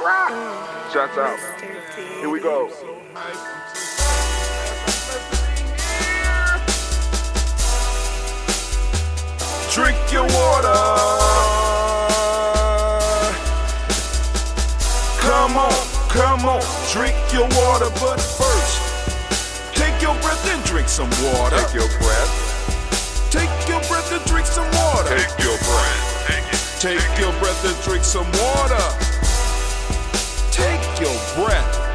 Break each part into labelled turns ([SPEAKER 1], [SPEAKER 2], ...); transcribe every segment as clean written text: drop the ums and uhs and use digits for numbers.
[SPEAKER 1] Shots out. Here we go. Drink your water. Come on, drink your water, but first, take your breath and drink some water. Take your breath. Take your breath and drink some water. Take your breath. Take your breath and drink some water. Take your breath.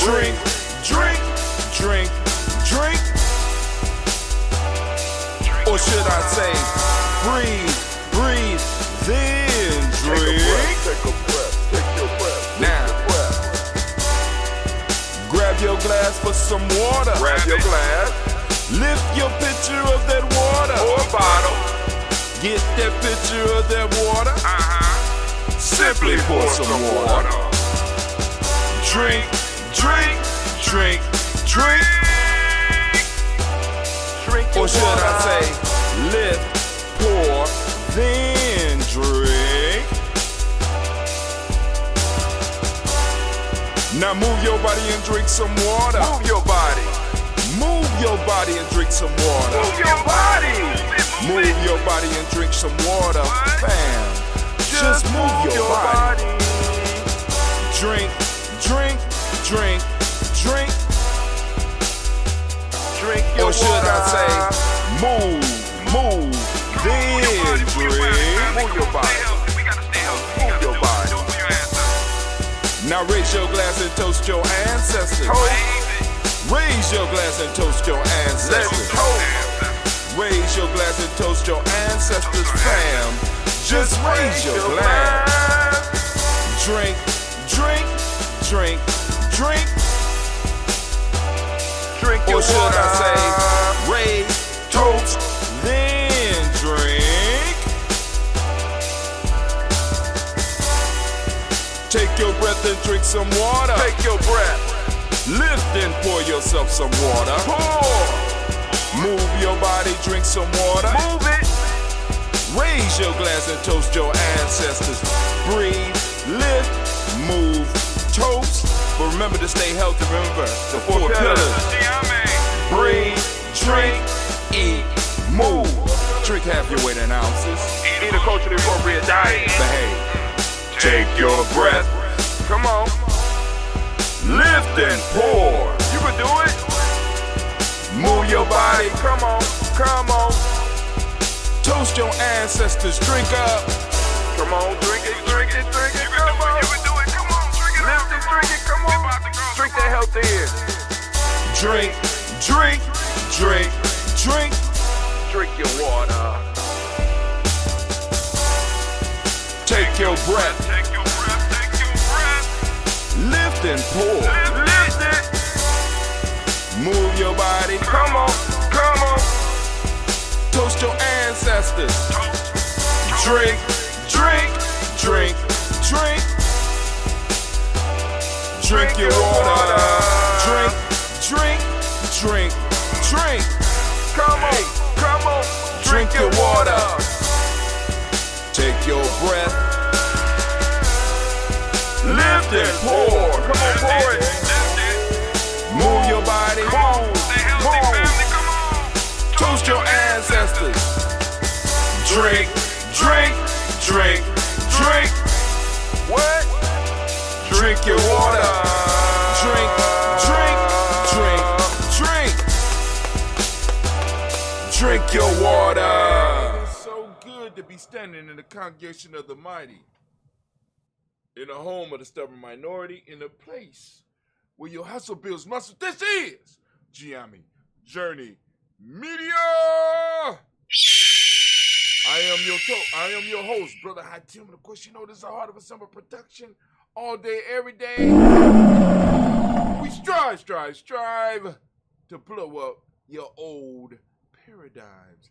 [SPEAKER 1] Drink, drink, drink, drink. Or should I say, breathe, breathe, then drink. Take a breath, take your breath. Now, grab your glass for some water. Grab your glass. Lift your pitcher of that water. Or bottle. Get that pitcher of that water. Simply pour some water. Drink, drink, drink, drink. Or should I say, lift, pour, then drink. Now move your body and drink some water. Move your body. Move your body and drink some water. Move your body. Move your body and drink some water. Fam, just move your body. Drink, drink, drink, drink. Drink your or should water. I say, move, then drink. Move your body. Move your body. Now raise your glass and toast your ancestors. Raise your glass and toast your ancestors. Raise your glass and toast your ancestors, fam. Just raise your glass. Drink, drink, drink, drink. Drink your or should water. I say, raise, toast, then drink. Take your breath and drink some water. Take your breath. Lift and pour yourself some water. Pour. Move your body, drink some water. Move it. Raise your glass and toast your ancestors. Breathe, lift, move, toast. But remember to stay healthy. Remember the four pillars. Breathe, drink, eat, move. Drink half your weight in ounces. Eat a culturally appropriate diet. Behave. Take your breath. Come on. Lift and pour. You can do it. Move your body. Come on. Come on. Toast your ancestors. Drink up. Come on. Drink it. Drink it. Drink it. Come on. You can do it. Come on. Drink it. Lift and drink it. Come on. Drink that health in. Drink. Drink. Drink. Drink. Drink your water. Take your breath. Take your breath. Take your breath. Lift and pour. Lift it. Move your body. Come on. Come on. Toast your ancestors. Drink. Drink. Drink. Drink. Drink your water. Drink. Drink. Drink. Drink. Come on. Come on. Drink your water. Take your breath. Lift and pour. Come on, pour it. Move your body. Move. Toast your ancestors. Drink. Drink. Drink. Drink. What? Drink your water. Drink. Drink. Drink. Drink. Drink your water. It's so good to be standing in the congregation of the mighty, in the home of the stubborn minority, in a place where your hustle builds muscle. This is Gye-Nyame Journey Media. I am your host, Brother High Tim. And of course, you know this is a Heart of a Summer production. All day, every day. We strive to blow up your old paradigms.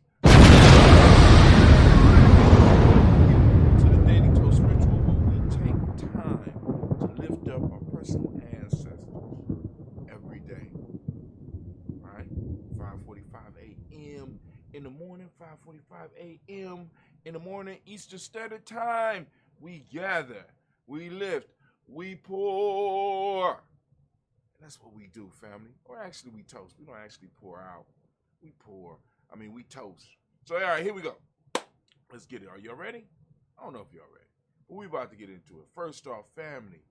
[SPEAKER 1] To the Daily Toast Ritual, where we take time to lift up our personal ancestors every day. All right? 5:45 a.m. in the morning, 5:45 a.m. in the morning, Eastern Standard Time. We gather we lift, we pour. And that's what we do, family. Or actually, we toast. We don't actually pour out. We pour. We toast. So, all right, here we go. Let's get it. Are y'all ready? I don't know if y'all ready, but we about to get into it. First off, family,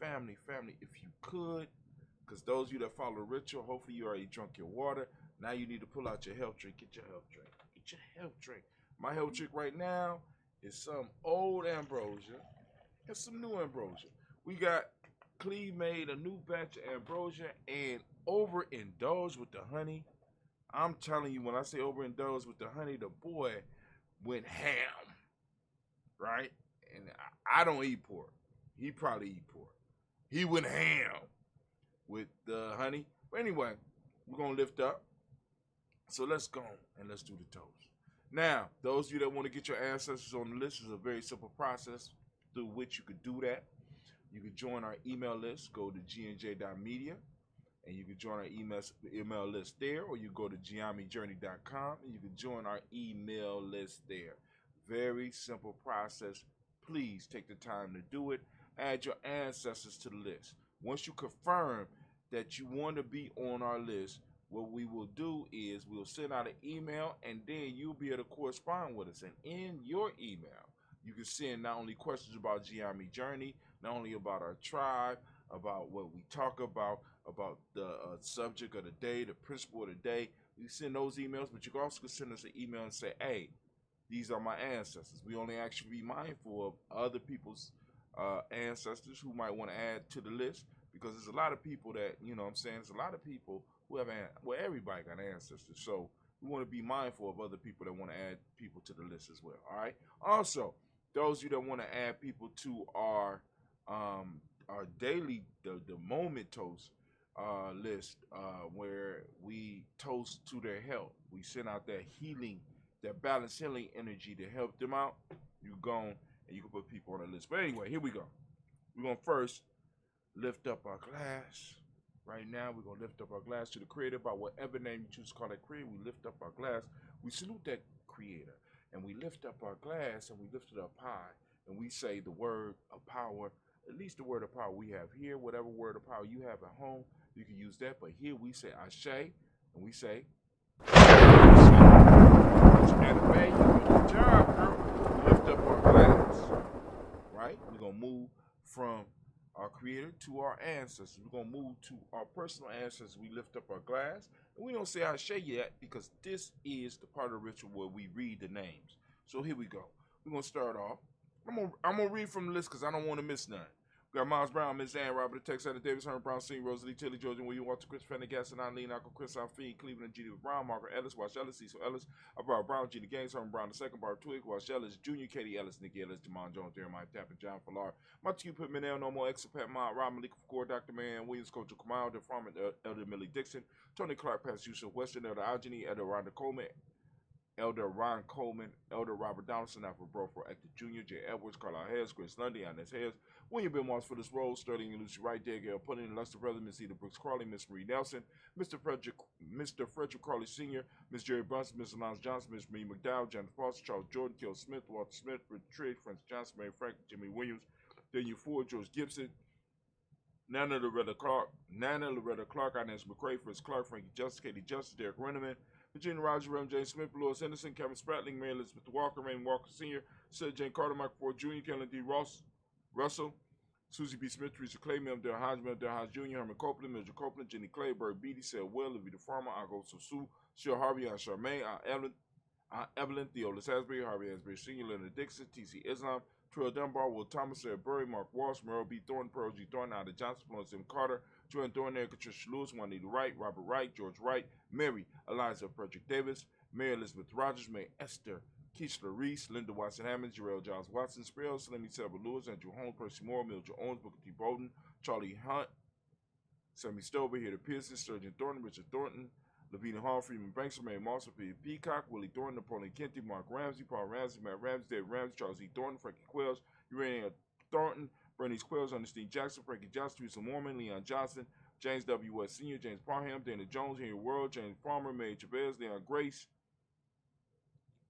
[SPEAKER 1] if you could, because those of you that follow the ritual, hopefully you already drunk your water. Now you need to pull out your health drink. Get your health drink. Get your health drink. My health drink right now is some old ambrosia and some new ambrosia. We got Cleve made a new batch of ambrosia and overindulged with the honey. I'm telling you, when I say overindulged with the honey, the boy went ham, right? And I don't eat pork. He probably eat pork. He went ham with the honey. But anyway, we're going to lift up. So let's go and let's do the toast. Now, those of you that want to get your ancestors on the list, is a very simple process through which you could do that. You can join our email list. Go to GNJ.Media, and you can join our email list there, or you go to GNJMedia.support, and you can join our email list there. Very simple process. Please take the time to do it. Add your ancestors to the list. Once you confirm that you want to be on our list, what we will do is we'll send out an email, and then you'll be able to correspond with us. And in your email, you can send not only questions about Gye-Nyame journey, not only about our tribe, about what we talk about the subject of the day, the principle of the day. You send those emails, but you can also send us an email and say, hey, these are my ancestors. We only actually be mindful of other people's ancestors who might want to add to the list, because there's a lot of people that, there's a lot of people who have, everybody got ancestors. So we want to be mindful of other people that want to add people to the list as well. All right. Also, those of you that want to add people to our daily, the moment toast list, where we toast to their health. We send out that healing, that balanced healing energy to help them out. You go and you can put people on the list. But anyway, here we go. We're going to first lift up our glass. Right now, we're going to lift up our glass to the Creator by whatever name you choose to call that Creator. We lift up our glass. We salute that Creator. And we lift up our glass, and we lift it up high. And we say the word of power, at least the word of power we have here. Whatever word of power you have at home, you can use that. But here we say Ashe, and we say, good job, girl. We lift up our glass. Right? We're going to move from our Creator to our ancestors. We're going to move to our personal ancestors. We lift up our glass. And we don't say Ashe yet, because this is the part of the ritual where we read the names. So here we go. We're going to start off. I'm gonna read from the list because I don't want to miss none. We got Miles Brown, Miss Ann, Robert, Texas, Davis, Herman Brown, Senior, Rosalie, Tilly, Georgia, William, Walter, Chris, Fennegas, and Eileen, Uncle Chris, Alfie, Cleveland, G.D. Brown, Margaret Ellis, Wash Ellis, Cecil Ellis, Barbara Brown, G.D. Gaines, Herman Brown II, Barbara Twig, Wash Ellis, Jr., Katie Ellis, Nikki Ellis, Jamon Jones, Jeremiah Tappan, John Fallar, Montague Pittman, No More, Exopat, Mott, Rob Malik, Core, Dr. Man, Williams, Coach Kamal, the farmer, Elder Millie Dixon, Tony Clark, Pastor Yusuf Western, Elder Algeny, Elder Rhonda Coleman, Elder Ron Coleman, Elder Robert Donaldson, Alfred Broford, Actor Jr., J. Edwards, Carlisle Harris, Grace Lundy, Inez Harris, William Ben Moss for this role, Sterling and Lucy Wright, Gail Pudding, Lester Brothers, Miss Eda Brooks Crawley, Miss Marie Nelson, Mr. Frederick Crawley Sr., Miss Jerry Brunson, Miss Alonzo Johnson, Miss Marie McDowell, John Foster, Charles Jordan, Kel Smith, Walter Smith, Richard Trigg, Francis Johnson, Mary Frank, Jimmy Williams, Daniel Ford, George Gibson, Nana Loretta Clark, Inez McCrae, Fritz Clark, Frankie Justice, Katie Justice, Derek Renneman, Virginia Rogers, Reverend James Smith, Lewis Henderson, Kevin Spratling, Mary Elizabeth Walker, Raymond Walker Sr., Sarah Jane Carter, Michael Ford Jr., Kellen D. Russell, Susie B. Smith, Teresa Clay, Mel Del Hodge Jr., Herman Copeland, Mildred Copeland, Jenny Clay, Bird Beatty, Sarah Will, Levita Farmer, Uncle Susu, Cheryl Harvey, Aunt Charmaine, Aunt Evelyn, Theolis Asbury, Harvey Asbury Sr., Leonard Dixon, T.C. Islam, Trill Dunbar, Will Thomas, Sarah Burry, Mark Walsh, Merle B. Thornton, Pearl G. Thornton, Ida Johnson, Florence M. Carter, Joanne Thornton, Patricia Lewis, Juanita Wright, Robert Wright, George Wright, Mary Eliza Frederick Davis, Mary Elizabeth Rogers, May Esther Keishla Reese, Linda Watson Hammond, Jarrell Giles Watson, Sparrow, Slimmy Selva Lewis, Andrew Holmes, Percy Moore, Mildred Owens, Booker T. Bowden, Charlie Hunt, Sammy Stover, Heather Pearson, Sturgeon Thornton, Richard Thornton, Lavina Hall, Freeman Banks, Mary Moss, Peter Peacock, Willie Thornton, Napoleon Kenty, Mark Ramsey, Paul Ramsey, Matt Ramsey, David Ramsey, Charles E. Thornton, Frankie Quells, Urania Thornton, Bernice Quells, Ernestine Jackson, Frankie Johnson, Teresa Mormon, Leon Johnson, James W. West Sr., James Parham, Dana Jones, Henry World, James Farmer, Mary Chavez, Leon Grace,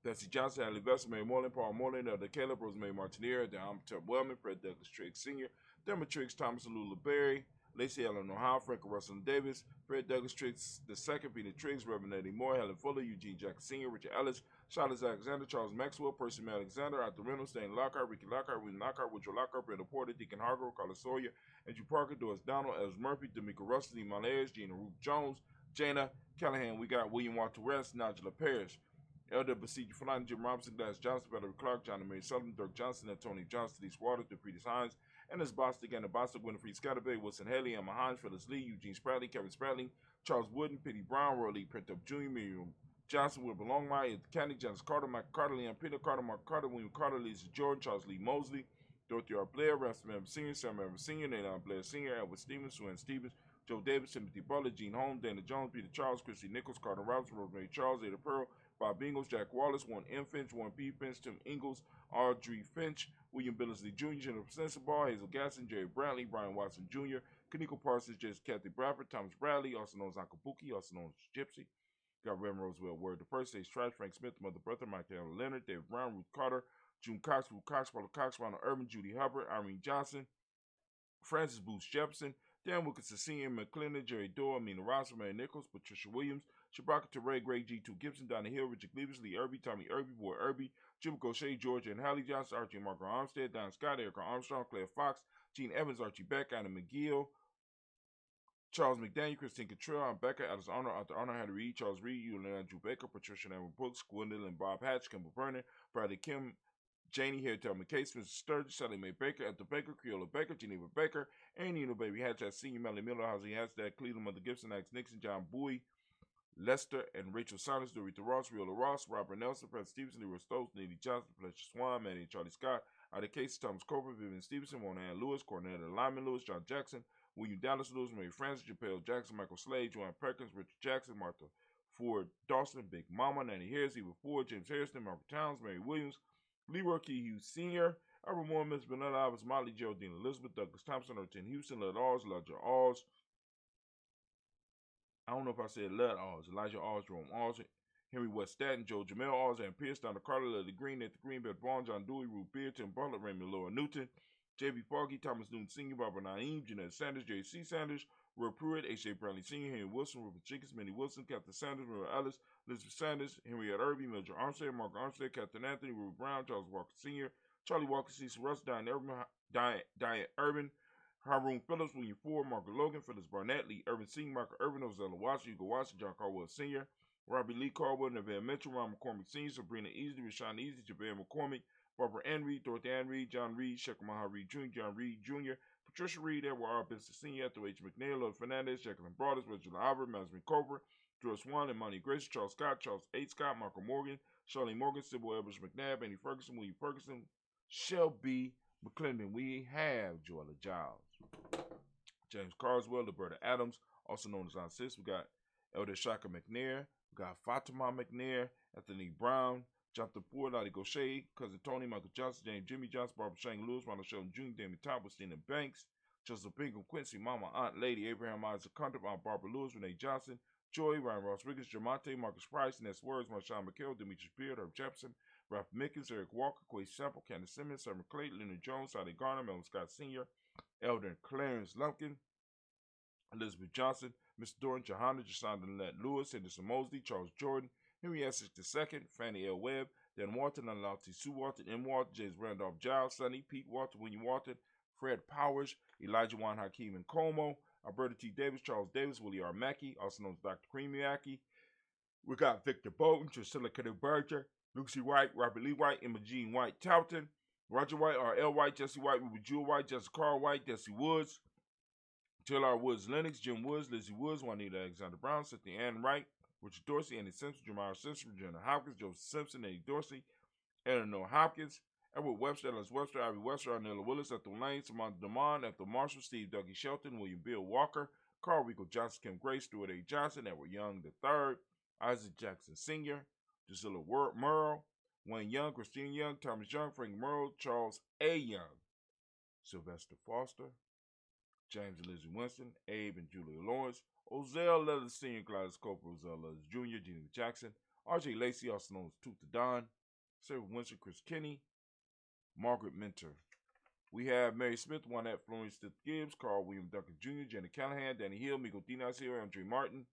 [SPEAKER 1] Bessie Johnson, Allie Vessel, Mary Moreland, Paul Moreland, Elder Caleb, Rosemary Martinier, Dan Ted Wellman, Fred Douglas Triggs Sr., Dermot Triggs, Thomas and Lula Berry, Lacey Eleanor Howe, Frank Russell Davis, Fred Douglas Triggs II, Peter Triggs, Reverend Eddie Moore, Helen Fuller, Eugene Jackson Sr., Richard Ellis, Charles Alexander, Charles Maxwell, Percy Alexander, Arthur Reynolds, Stan Lockhart, Ricky Lockhart, William Lockhart, Woodrow Lockhart, Brenda Porter, Deacon Hargrove, Carla Sawyer, Andrew Parker, Doris Donald, Els Murphy, D'Amico Russell, Lee Malares, Gina Ruth Jones, Jana Callahan. We got William Walter West, Nigella Parrish, Elder Basiji Fulani, Jim Robinson, Glass Johnson, Valerie Clark, John and Mary Sullivan, Dirk Johnson, Antonio Johnson, Denise Waters, DePretis Hines, Ennis Bostic, Anna Bostic, Winifred Scatterbay, Wilson Haley, Emma Hines, Phyllis Lee, Eugene Spradley, Kevin Spradley, Charles Wooden, Pitty Brown, Roy Lee Pintup Jr., Miriam Johnson, Wilbur Longmire, Candy, Janice Carter, Michael Carter, Leon Peter Carter, Mark Carter, William Carter, Lisa Jordan, Charles Lee Mosley, Dorothy R. Blair, Rasmus Evans Sr., Sam Evans Sr., Nathan Blair Sr., Edward Stevens, Suen Stevens, Joe Davis, Timothy Butler, Gene Holmes, Dana Jones, Peter Charles, Christy Nichols, Carter Robinson, Rosemary Charles, Ada Pearl, Bob Ingles, Jack Wallace, Warren M. Finch, Warren P. Finch, Tim Ingles, Audrey Finch, William Billingsley Jr., Jennifer Sensabaugh, Hazel Gasson, Jerry Bradley, Brian Watson Jr., Kaniko Parsons, Jess Kathy Bradford, Thomas Bradley, also known as Uncle Bookie, also known as Gypsy. Got Reverend Roswell Word the First, Stage Trash, Frank Smith, Mother Bertha, Michael Leonard, David Brown, Ruth Carter, June Cox, Ruth Cox, Paula Cox, Ronald Urban, Judy Hubbard, Irene Johnson, Francis Booth Jefferson, Dan Wilkinson Sr., McClendon, Jerry Doyle, Amina Ross, Mary Nichols, Patricia Williams, Shabaka Teray, Greg G2 Gibson, Donna Hill, Richard Cleavis, Lee Irby, Tommy Irby, Boy Irby, Jim Gaucher, Georgia and Hallie Johnson, Archie and Margaret Armstead, Don Scott, Erica Armstrong, Claire Fox, Gene Evans, Archie Beck, Anna McGill, Charles McDaniel, Christine Cottrell, Becca, Alice Arnold, Arthur Arnold, Hattie Reed, Charles Reed, Yulian Andrew Baker, Patricia and Aaron Brooks, Gwendolyn Bob Hatch, Kimball Vernon, Bradley Kim, Janie Hairtel McCase, Mr. Sturgis, Sally Mae Baker, Ethel Baker, Creola Baker, Geneva Baker, and Baby Hatch, Senior Melly Miller, Housing Hatchback, Cleveland, Mother Gibson, Alex Nixon, John Bowie, Lester and Rachel Saunders, Dorita Ross, Riola Ross, Robert Nelson, Fred Stevenson, Leroy Stokes, Neely Johnson, Fletcher Swan, Manny and Charlie Scott, Ida Casey, Thomas Cooper, Vivian Stevenson, Warren Ann Lewis, Cornetta Lyman Lewis, John Jackson, William Dallas Lewis, Mary Francis, Japel Jackson, Michael Slade, Joanne Perkins, Richard Jackson, Martha Ford Dawson, Big Mama, Nanny Harris, Eva Ford, James Harrison, Margaret Towns, Mary Williams, Leroy Key Hughes Sr., Albert Moore, Miss Bernard Alves, Molly Geraldine Elizabeth, Douglas Thompson, Ertin Houston, Led Alls, Elijah Alls. I don't know if I said Led Alls, Elijah Alls, Jerome Alls, Henry West Staten, Joe Jamel Alls, and Pierce, Donna Carter, Lily Green, Nathan Green, Beth Vaughn, John Dewey, Ruth Beard, Tim Butler, Raymond Laura Newton, J.B. Foggy, Thomas Newton Sr., Barbara Naeem, Jeanette Sanders, J.C. Sanders, Roy Pruitt, H.A. Brownlee Sr., Henry Wilson, Rupert Jenkins, Minnie Wilson, Captain Sanders, Mary Ellis, Elizabeth Sanders, Henriette Irby, Mildred Armstead, Mark Armstead, Captain Anthony, Ruby Brown, Charles Walker Sr., Charlie Walker, Cecil Russ, Diane Urban, Haroon Phillips, William Ford, Margaret Logan, Phyllis Barnett, Lee Irvin Sr., Michael Irvin, Ozella Watson, Hugo Watson, John Caldwell Sr., Robbie Lee Caldwell, Neville Mitchell, Ron McCormick Sr., Sabrina Easley, Rashawn Easley, Javale McCormick, Barbara Ann Reed, Dorothy Ann Reed, John Reed, Shekamaha Reed Jr., John Reed Jr., Patricia Reed, Edward R. Benson Sr., Ethel H. McNair, Lloyd Fernandez, Jacqueline Broaders, Reginald Albert, Masmin Cobra, George Swan, Imani Grace, Charles Scott, Charles H. Scott, Michael Morgan, Charlene Morgan, Sybil Evers McNabb, Annie Ferguson, William Ferguson, Shelby McClendon. We have Joella Giles, James Carswell, Roberta Adams, also known as Aunt Sis. We got Elder Shaka McNair. We got Fatima McNair, Anthony Brown, Jonathan Ford, Lottie Gaucher, Cousin Tony, Michael Johnson, James Jimmy Johnson, Barbara Shane Lewis, Ronald Sheldon Jr., Damien Top, Christina Banks, Joseph Bingham, Quincy, Mama, Aunt Lady, Abraham Isaac Hunter, Aunt Barbara Lewis, Renee Johnson, Joy, Ryan Ross Riggins, Jamonte, Marcus Price, Ness Words, Marshawn McHale, Demetrius Beard, Herb Jefferson, Ralph Mickens, Eric Walker, Quay Sample, Candace Simmons, Summer Clayton, Leonard Jones, Sally Garner, Melvin Scott Sr., Elder Clarence Lumpkin, Elizabeth Johnson, Mr. Dorn, Johanna, Jasonda Lynette Lewis, Henderson Mosley, Charles Jordan, Henry Essex II, Fannie L. Webb, Dan Walton, Ananti Sue Walton, M. Walton, James Randolph Giles, Sonny, Pete Walton, William Walton, Fred Powers, Elijah Juan Hakeem and Como, Alberta T. Davis, Charles Davis, Willie R. Mackey, also known as Dr. Creamy Mackey. We got Victor Bolton, Drusilla Kenneth Berger, Lucy White, Robert Lee White, Emma Jean White Touton, Roger White, R.L. White, Jesse White, Ruby Jewel White, Jessica Carl White, Jesse Woods, Jill R. Woods Lennox, Jim Woods, Lizzie Woods, Juanita Alexander Brown, Cynthia Ann Wright, Richard Dorsey, Andy Simpson, Jamar Simpson, Virginia Hopkins, Joseph Simpson, Eddie Dorsey, Eleanor Hopkins, Edward Webster, Ellis Webster, Ivy Webster, Arnella Willis, Ethel Lane, Samantha Damon, Ethel Marshall, Steve Dougie Shelton, William Bill Walker, Carl Rico Johnson, Kim Grace, Stuart A. Johnson, Edward Young III, Isaac Jackson Sr., Drusilla Merle, Wayne Young, Christine Young, Thomas Young, Frank Merle, Charles A. Young, Sylvester Foster, James and Lizzie Winston, Abe and Julia Lawrence, Ozell Leathers Sr., Gladys Cooper, Ozell Leathers Jr., Gina Jackson,
[SPEAKER 2] R.J. Lacey, also known as Tooth the Don, Sarah Winston, Chris Kinney, Margaret Minter. We have Mary Smith, Juanette Florence Stith Gibbs, Carl William Duncan Jr., Jenny Callahan, Danny Hill, Miko Dinas here, Andre Martin,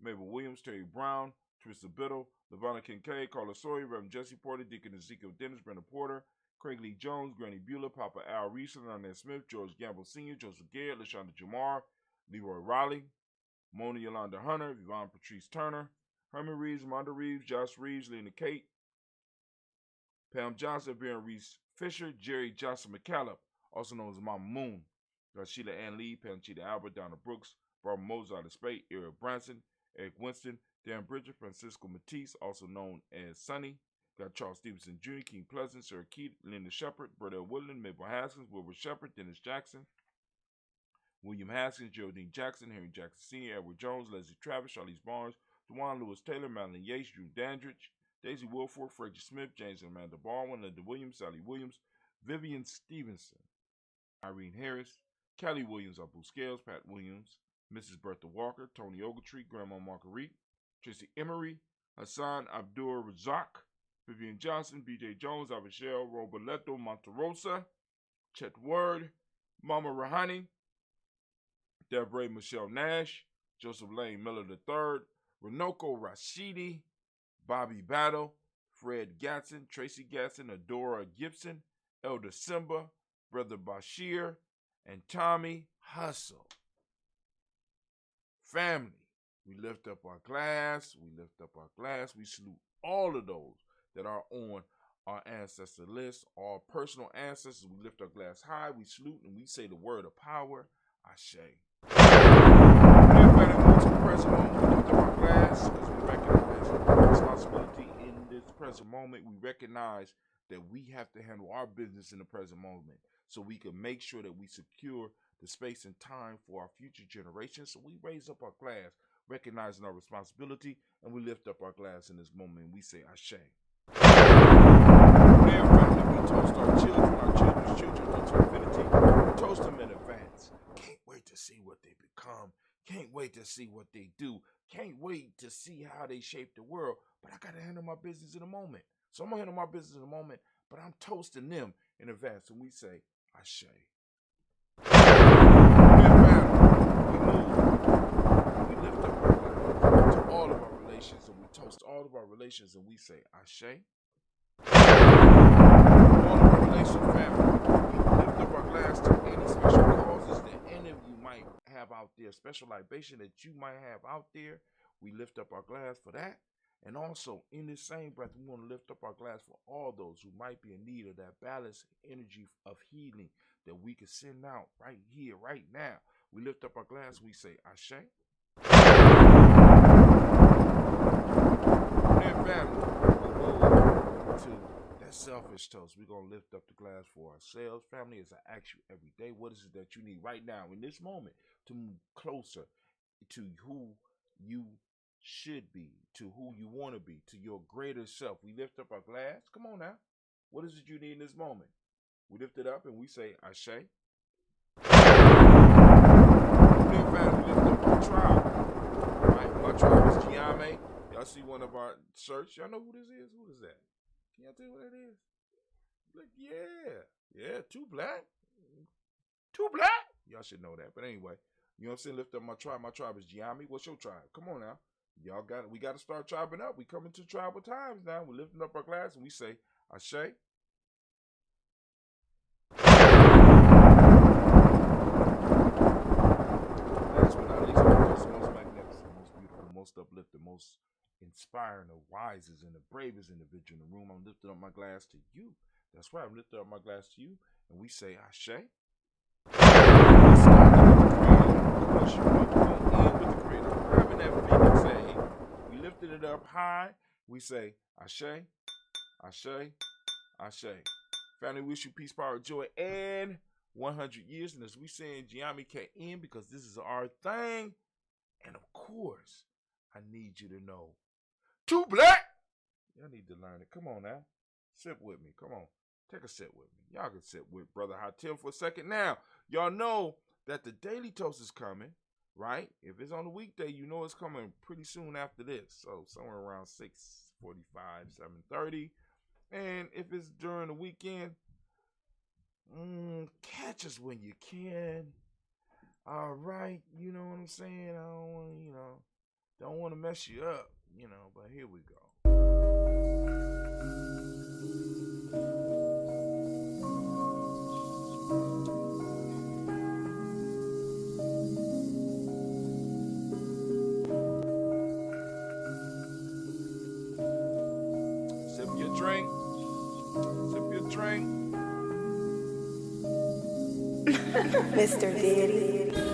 [SPEAKER 2] Mabel Williams, Terry Brown, Trista Biddle, Lavonna Kincaid, Carla Sawyer, Reverend Jesse Porter, Deacon Ezekiel Dennis, Brenda Porter, Craig Lee Jones, Granny Beulah, Papa Al Reese, Arnett Smith, George Gamble Sr., Joseph Garrett, LaShonda Jamar, Leroy Raleigh, Mona Yolanda Hunter, Yvonne Patrice Turner, Herman Reeves, Monda Reeves, Josh Reeves, Lena Kate, Pam Johnson, Baron Reese Fisher, Jerry Johnson McCallum, also known as Mama Moon, Sheila Ann Lee, Panchita Albert, Donna Brooks, Barbara Mozart of Spade, Eric Branson, Eric Winston, Dan Bridger, Francisco Matisse, also known as Sonny, got Charles Stevenson Jr., King Pleasant, Sarah Keith, Linda Shepard, Burdell Woodland, Mabel Haskins, Wilbur Shepard, Dennis Jackson, William Haskins, Geraldine Jackson, Henry Jackson Sr., Edward Jones, Leslie Travis, Charlize Barnes, Dewan Lewis Taylor, Madeline Yates, Drew Dandridge, Daisy Wilford, Frederick Smith, James and Amanda Baldwin, Linda Williams, Sally Williams, Vivian Stevenson, Irene Harris, Kelly Williams, Abu Scales, Pat Williams, Mrs. Bertha Walker, Tony Ogletree, Grandma Marguerite, Tracy Emery, Hassan Abdur Razak, Vivian Johnson, B.J. Jones, Avishel, Roberto Monterosa, Chet Word, Mama Rahani, Deborah Michelle Nash, Joseph Lane Miller III, Renoko Rashidi, Bobby Battle, Fred Gatson, Tracy Gatson, Adora Gibson, Elder Simba, Brother Bashir, and Tommy Hustle. Family, we lift up our glass, we salute all of those that are on our ancestor list, our personal ancestors. We lift our glass high, we salute, and we say the word of power, Ashe. Everybody move to the present moment. We lift up our glass because we recognize our responsibility in this present moment. We recognize that we have to handle our business in the present moment so we can make sure that we secure the space and time for our future generations. So we raise up our glass, recognizing our responsibility, and we lift up our glass in this moment, and we say, Ashe. Dear family, we toast our children's children into infinity. We toast them in advance. Can't wait to see what they become. Can't wait to see what they do. Can't wait to see how they shape the world. But I got to handle my business in a moment. So I'm going to handle my business in a moment, but I'm toasting them in advance. And we say, Ashe. We move. We lift up our glass to all of our relations, and we toast all of our relations, and we say, Ashe. All of our relations, family. We lift up our glass to any special causes that any of you might have out there, special libation that you might have out there. We lift up our glass for that. And also, in this same breath, we want to lift up our glass for all those who might be in need of that balanced energy of healing that we can send out right here, right now. We lift up our glass, we say, Ashe. And family, we move to that selfish toast. We're going to lift up the glass for ourselves. Family, as I ask you every day, what is it that you need right now in this moment to move closer to who you should be, to who you want to be, to your greater self? We lift up our glass. Come on now. What is it you need in this moment? We lift it up and we say, Ashe. We lift up our tribe. Right? My tribe is Gye-Nyame. Y'all see one of our shirts. Y'all know who this is? Who is that? Can y'all tell you what that is? Look, yeah, too black. Y'all should know that. But anyway, you know what I'm saying? Lift up my tribe. My tribe is Gye-Nyame. What's your tribe? Come on now. We got to start tribing up. We coming to tribal times now. We're lifting up our glass and we say, Ashe. Last but not least, the most magnificent, most beautiful, most uplifting, most inspiring, the wisest and the bravest individual in the room. I'm lifting up my glass to you. That's right. I'm lifting up my glass to you. And we say, Ashe. We started with the Creator. Of course, you know we're going to end with the Creator. I'm grabbing that Phoenix egg. We lifted it up high. We say, Ashe, Ashe, Ashe. Family, wish you peace, power, joy, and 100 years. And as we say in Gye-Nyame can't end because this is our thing. And of course, I need you to know, too black. Y'all need to learn it. Come on now. Sip with me. Come on. Take a sip with me. Y'all can sit with Brother Hatim for a second. Now, y'all know that the Daily Toast is coming, right? If it's on the weekday, you know it's coming pretty soon after this. So somewhere around 6, 6:45, 7:30. And if it's during the weekend, catch us when you can. All right, you know what I'm saying? I don't want to mess you up, but here we go. Sip your drink.
[SPEAKER 3] Mr. Daddy.